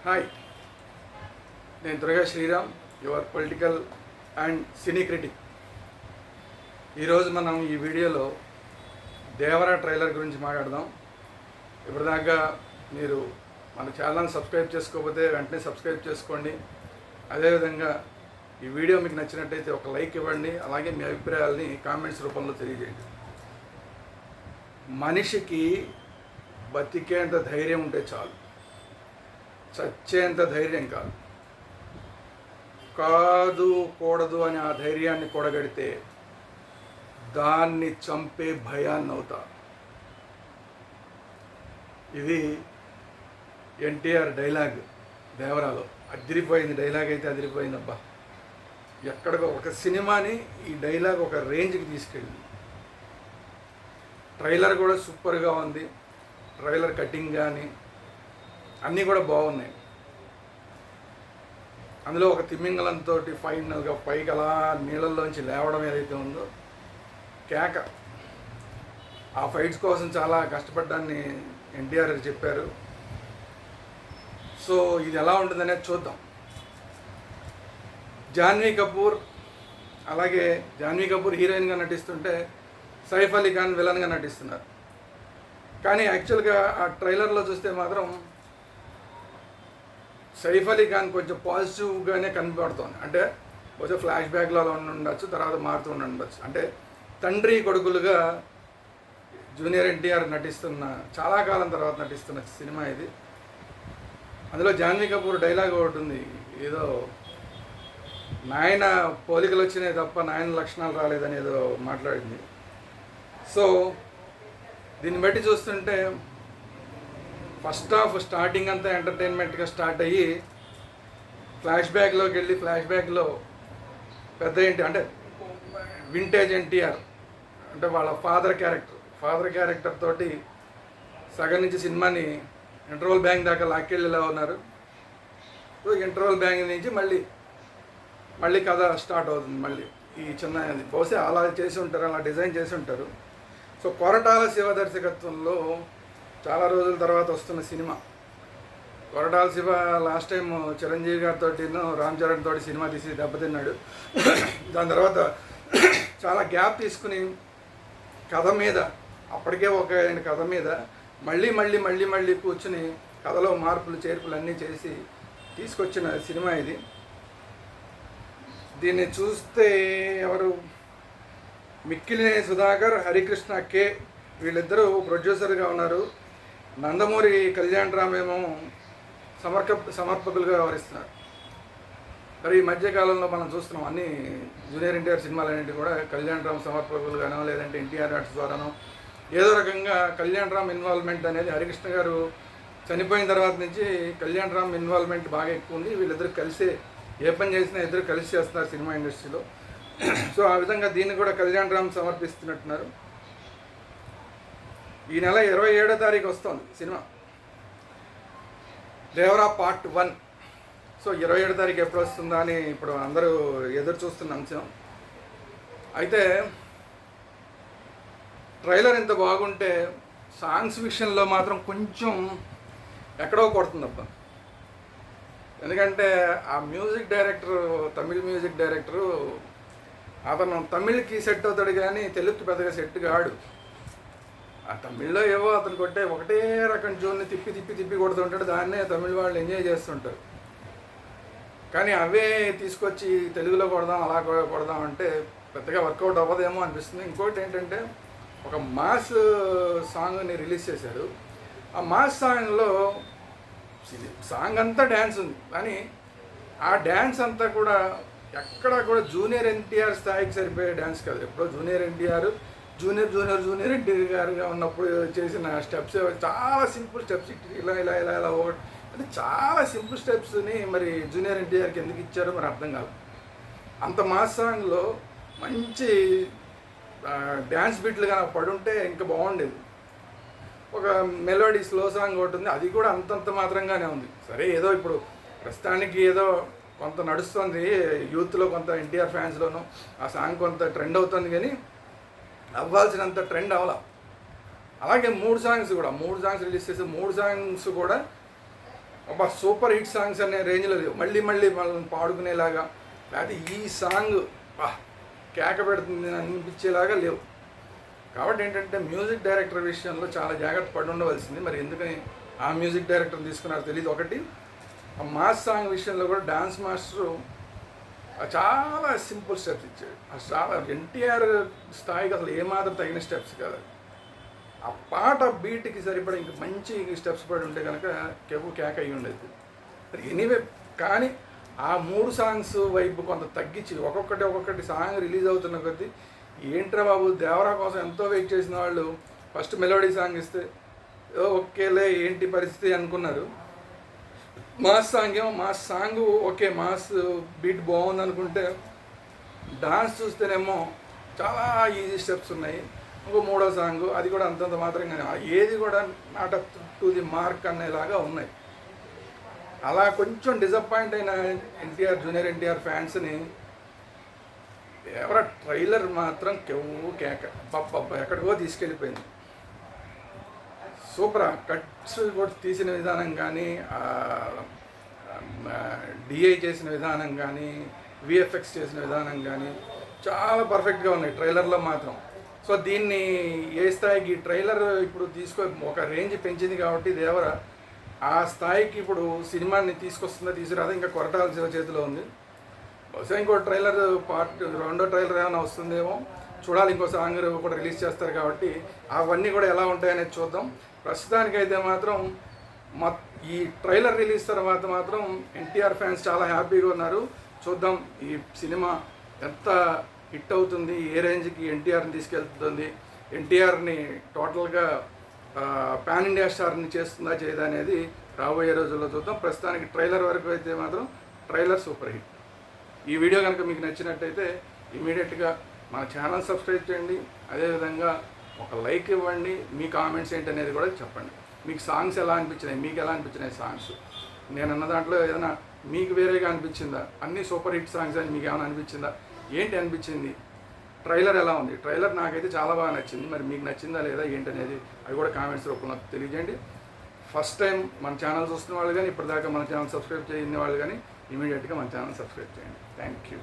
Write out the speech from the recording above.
Hi, నేను Durga Sriram, your political and cine critic. ఈరోజు మనం ఈ వీడియోలో దేవరా ట్రైలర్ గురించి మాట్లాడదాం. ఇప్పటిదాకా మీరు మన ఛానల్ని సబ్స్క్రైబ్ చేసుకోకపోతే వెంటనే సబ్స్క్రైబ్ చేసుకోండి. అదేవిధంగా ఈ వీడియో మీకు నచ్చినట్టయితే ఒక లైక్ ఇవ్వండి. అలాగే మీ అభిప్రాయాలని కామెంట్స్ రూపంలో తెలియజేయండి. మనిషికి బతికేంత ధైర్యం ఉంటే చాలు, చచ్చేంత ధైర్యం కాదు. కాదు కూడదు అని ఆ ధైర్యాన్ని కూడగడితే దాన్ని చంపే భయాన్ని అవుతా. ఇది ఎన్టీఆర్ డైలాగ్ దేవరాలో. అదిరిపోయింది డైలాగ్, అయితే అదిరిపోయింది. అబ్బా, ఎక్కడికో ఒక సినిమాని ఈ డైలాగ్ ఒక రేంజ్కి తీసుకెళ్ళింది. ట్రైలర్ కూడా సూపర్గా ఉంది. ట్రైలర్ కటింగ్ కానీ అన్నీ కూడా బాగున్నాయి. అందులో ఒక తిమింగలంతో ఫైనల్గా పైకి అలా నీళ్ళల్లోంచి లేవడం ఏదైతే ఉందో కేక. ఆ ఫైట్స్ కోసం చాలా కష్టపడ్డాన్ని ఎన్టీఆర్ చెప్పారు. సో ఇది ఎలా ఉంటుందనేది చూద్దాం. జాన్వీ కపూర్, అలాగే జాన్వీ కపూర్ హీరోయిన్గా నటిస్తుంటే సైఫ్ అలీ ఖాన్ విలన్గా నటిస్తున్నారు. కానీ యాక్చువల్గా ఆ ట్రైలర్లో చూస్తే మాత్రం సైఫ్ అలీ ఖాన్ కొంచెం పాజిటివ్గానే కనబడుతోంది. అంటే కొంచెం ఫ్లాష్ బ్యాక్లో అలా ఉండొచ్చు, తర్వాత మారుతూ ఉండొచ్చు. అంటే తండ్రి కొడుకులుగా జూనియర్ ఎన్టీఆర్ నటిస్తున్న, చాలా కాలం తర్వాత నటిస్తున్న సినిమా ఇది. అందులో జాన్వీ కపూర్ డైలాగ్ ఒకటి ఉంది, ఏదో నాయన పోలికలు వచ్చినాయి తప్ప నాయన లక్షణాలు రాలేదని ఏదో మాట్లాడింది. సో దీన్ని బట్టి చూస్తుంటే ఫస్ట్ హాఫ్ స్టార్టింగ్ అంతా ఎంటర్టైన్మెంట్గా స్టార్ట్ అయ్యి ఫ్లాష్ బ్యాక్లోకి వెళ్ళి ఫ్లాష్ బ్యాక్లో పెద్ద ఏంటి అంటే వింటేజ్ ఎన్టీఆర్ అంటే వాళ్ళ ఫాదర్ క్యారెక్టర్ తోటి సగం నుంచి సినిమాని ఇంటర్వల్ బ్యాంక్ దాకా లాక్కెళ్ళేలా ఉన్నారు. సో ఇంటర్వల్ బ్యాంక్ నుంచి మళ్ళీ కథ స్టార్ట్ అవుతుంది. మళ్ళీ ఈ చిన్న బహుశా అలా చేసి ఉంటారు, అలా డిజైన్ చేసి ఉంటారు. సో కొరటాల శివ దర్శకత్వంలో చాలా రోజుల తర్వాత వస్తున్న cinema. Koratala Shiva last time Chiranjeevi గారితో రామ్ చరణ్ తోటి సినిమా తీసి దెబ్బతిన్నాడు. దాని తర్వాత చాలా గ్యాప్ తీసుకుని కథ మీద, అప్పటికే ఒక కథ మీద మళ్ళీ కూర్చుని కథలో మార్పులు చేర్పులు అన్నీ చేసి తీసుకొచ్చిన సినిమా ఇది. దీన్ని చూస్తే ఎవరు, మిక్కిలినేని సుధాకర్, హరికృష్ణ కే, వీళ్ళిద్దరూ ప్రొడ్యూసర్గా ఉన్నారు. నందమూరి కళ్యాణ్ రామ్ ఏమో సమర్పకులుగా వ్యవహరిస్తున్నారు. మరి ఈ మధ్యకాలంలో మనం చూస్తున్నాం అన్ని జూనియర్ ఎన్టీఆర్ సినిమాలన్నింటి కూడా కళ్యాణ్ రామ్ సమర్పకులుగానో లేదంటే ఎన్టీఆర్ ఆర్ట్స్ ద్వారానో ఏదో రకంగా కళ్యాణ్ రామ్ ఇన్వాల్వ్మెంట్ అనేది, హరికృష్ణ గారు చనిపోయిన తర్వాత నుంచి కళ్యాణ్ రామ్ ఇన్వాల్వ్మెంట్ బాగా ఎక్కువ ఉంది. వీళ్ళిద్దరు కలిసే ఏ పని చేసినా ఇద్దరు కలిసి చేస్తున్నారు సినిమా ఇండస్ట్రీలో. సో ఆ విధంగా దీన్ని కూడా కళ్యాణ్ రామ్ సమర్పిస్తున్నట్టున్నారు. ఈ నెల 27వ తారీఖు వస్తుంది సినిమా దేవరా పార్ట్ 1. సో 27వ తారీఖు ఎప్పుడు వస్తుందా అని ఇప్పుడు అందరూ ఎదురు చూస్తున్న అంశం. అయితే ట్రైలర్ ఇంత బాగుంటే సాంగ్స్ విషయంలో మాత్రం కొంచెం ఎక్కడో కొడుతుందబ్బా. ఎందుకంటే ఆ music director, Tamil music director, అతను తమిళ్కి సెట్ అవుతాడు కానీ తెలుగుకి పెద్దగా సెట్ కాడు. ఆ తమిళ్లో ఏవో అతను కొట్టే ఒకటే రకం జోన్ని తిప్పి కొడుతుంటాడు. దాన్నే తమిళ వాళ్ళు ఎంజాయ్ చేస్తుంటారు. కానీ అవే తీసుకొచ్చి తెలుగులో కొడదాం, అలా కొడదాం అంటే పెద్దగా వర్కౌట్ అవ్వదేమో అనిపిస్తుంది. ఇంకోటి ఏంటంటే ఒక మాస్ సాంగ్ని రిలీజ్ చేశారు. ఆ మాస్ సాంగ్లో సాంగ్ అంతా డ్యాన్స్ ఉంది, కానీ ఆ డ్యాన్స్ అంతా కూడా ఎక్కడా కూడా జూనియర్ ఎన్టీఆర్ స్థాయికి సరిపోయే డ్యాన్స్ కాదు. ఎప్పుడో జూనియర్ ఎన్టీఆర్ గారుగా ఉన్నప్పుడు చేసిన స్టెప్స్ చాలా సింపుల్ స్టెప్స్, ఇలా ఒకటి అంటే చాలా సింపుల్ స్టెప్స్ని మరి జూనియర్ ఎన్టీఆర్కి ఎందుకు ఇచ్చారో మరి అర్థం కాదు. అంత మాస్ సాంగ్లో మంచి డ్యాన్స్ బీట్లు కానీ పడుంటే ఇంకా బాగుండేది. ఒక మెలోడీ స్లో సాంగ్ ఒకటి ఉంది, అది కూడా అంతంత మాత్రంగానే ఉంది. సరే, ఏదో ఇప్పుడు ప్రస్తుతానికి ఏదో కొంత నడుస్తుంది యూత్లో, కొంత ఎన్టీఆర్ ఫ్యాన్స్లోనూ ఆ సాంగ్ కొంత ట్రెండ్ అవుతుంది, కానీ అవ్వాల్సినంత ట్రెండ్ అవ్వాల. అలాగే 3 సాంగ్స్ రిలీజ్ చేసి 3 సాంగ్స్ కూడా ఒక సూపర్ హిట్ సాంగ్స్ అనే రేంజ్లో లేవు, మళ్ళీ మళ్ళీ మనం పాడుకునేలాగా, లేకపోతే ఈ సాంగ్ కేక పెడుతుంది అనిపించేలాగా లేవు. కాబట్టి ఏంటంటే మ్యూజిక్ డైరెక్టర్ విషయంలో చాలా జాగ్రత్త పడి ఉండవలసింది. మరి ఎందుకని ఆ మ్యూజిక్ డైరెక్టర్ తీసుకున్నారో తెలియదు. ఒకటి, ఆ మాస్ సాంగ్ విషయంలో కూడా డాన్స్ మాస్టరు చాలా సింపుల్ స్టెప్స్ ఇచ్చాడు. చాలా ఎన్టీఆర్ స్థాయికి అసలు ఏమాత్రం తగిన స్టెప్స్ కాదు. ఆ పాట బీట్కి సరిపడా ఇంక మంచి స్టెప్స్ పడి ఉంటే కనుక కేక అయ్యి ఉండేది. ఎనీవే, కానీ ఆ 3 సాంగ్స్ వైపు కొంత తగ్గించి ఒక్కొక్కటి సాంగ్ రిలీజ్ అవుతున్న కొద్దీ ఏంట్రా బాబు దేవరా కోసం ఎంతో వెయిట్ చేసిన వాళ్ళు ఫస్ట్ మెలోడీ సాంగ్ ఇస్తే ఓకేలే ఏంటి పరిస్థితి అనుకున్నారు. మాస్ సాంగ్ ఏమో mass song okay, mass beat బాగుంది అనుకుంటే డాన్స్ చూస్తేనేమో చాలా ఈజీ స్టెప్స్ ఉన్నాయి. ఇంకో 3వ సాంగ్ అది కూడా అంతంత మాత్రం, ఏది కూడా not up to the mark అనేలాగా ఉన్నాయి. అలా కొంచెం డిసప్పాయింట్ అయిన జూనియర్ ఎన్టీఆర్ ఫ్యాన్స్ని ఎవరో ట్రైలర్ మాత్రం కేక ఎక్కడికో తీసుకెళ్ళిపోయింది. సూపర్. కట్స్ కూడా తీసిన విధానం కానీ, డిఐ చేసిన విధానం కానీ, విఎఫ్ఎక్స్ చేసిన విధానం కానీ చాలా పర్ఫెక్ట్గా ఉన్నాయి ట్రైలర్లో మాత్రం. సో దీన్ని ఏ స్థాయికి ట్రైలర్ ఇప్పుడు ఒక రేంజ్ పెంచింది కాబట్టి దేవర ఆ స్థాయికి ఇప్పుడు సినిమాని తీసుకురాదో ఇంకా కొరటాల శివ చేతిలో ఉంది. బహుశా ఇంకో ట్రైలర్ రెండో ట్రైలర్ ఏమైనా వస్తుందేమో చూడాలి. ఇంకో సాంగ్ కూడా రిలీజ్ చేస్తారు కాబట్టి అవన్నీ కూడా ఎలా ఉంటాయనేది చూద్దాం. ప్రస్తుతానికైతే మాత్రం ఈ ట్రైలర్ రిలీజ్ తర్వాత మాత్రం ఎన్టీఆర్ ఫ్యాన్స్ చాలా హ్యాపీగా ఉన్నారు. చూద్దాం ఈ సినిమా ఎంత హిట్ అవుతుంది, ఏ రేంజ్కి ఎన్టీఆర్ని తీసుకెళ్తుంది, ఎన్టీఆర్ని టోటల్గా పాన్ ఇండియా స్టార్ని చేస్తుందా చేయదా అనేది రాబోయే రోజుల్లో చూద్దాం. ప్రస్తుతానికి ట్రైలర్ వరకు అయితే మాత్రం ట్రైలర్ సూపర్ హిట్. ఈ వీడియో కనుక మీకు నచ్చినట్టయితే ఇమీడియట్గా మన ఛానల్ సబ్స్క్రైబ్ చేయండి. అదేవిధంగా ఒక లైక్ ఇవ్వండి. మీ కామెంట్స్ ఏంటనేది కూడా చెప్పండి. మీకు సాంగ్స్ ఎలా అనిపించినాయి, మీకు ఎలా అనిపించినాయి సాంగ్స్, నేను అన్న దాంట్లో ఏదైనా మీకు వేరేగా అనిపించిందా, అన్ని సూపర్ హిట్ సాంగ్స్ అని మీకు ఏమైనా అనిపించిందా, ఏంటి అనిపించింది, ట్రైలర్ ఎలా ఉంది. ట్రైలర్ నాకైతే చాలా బాగా నచ్చింది. మరి మీకు నచ్చిందా లేదా ఏంటనేది అవి కూడా కామెంట్స్ రూపంలో తెలియజేయండి. ఫస్ట్ టైం మన ఛానల్ చూస్తున్న వాళ్ళు కానీ ఇప్పటిదాకా మన ఛానల్ సబ్స్క్రైబ్ చేయని వాళ్ళు కానీ ఇమీడియట్గా మన ఛానల్ సబ్స్క్రైబ్ చేయండి. Thank you.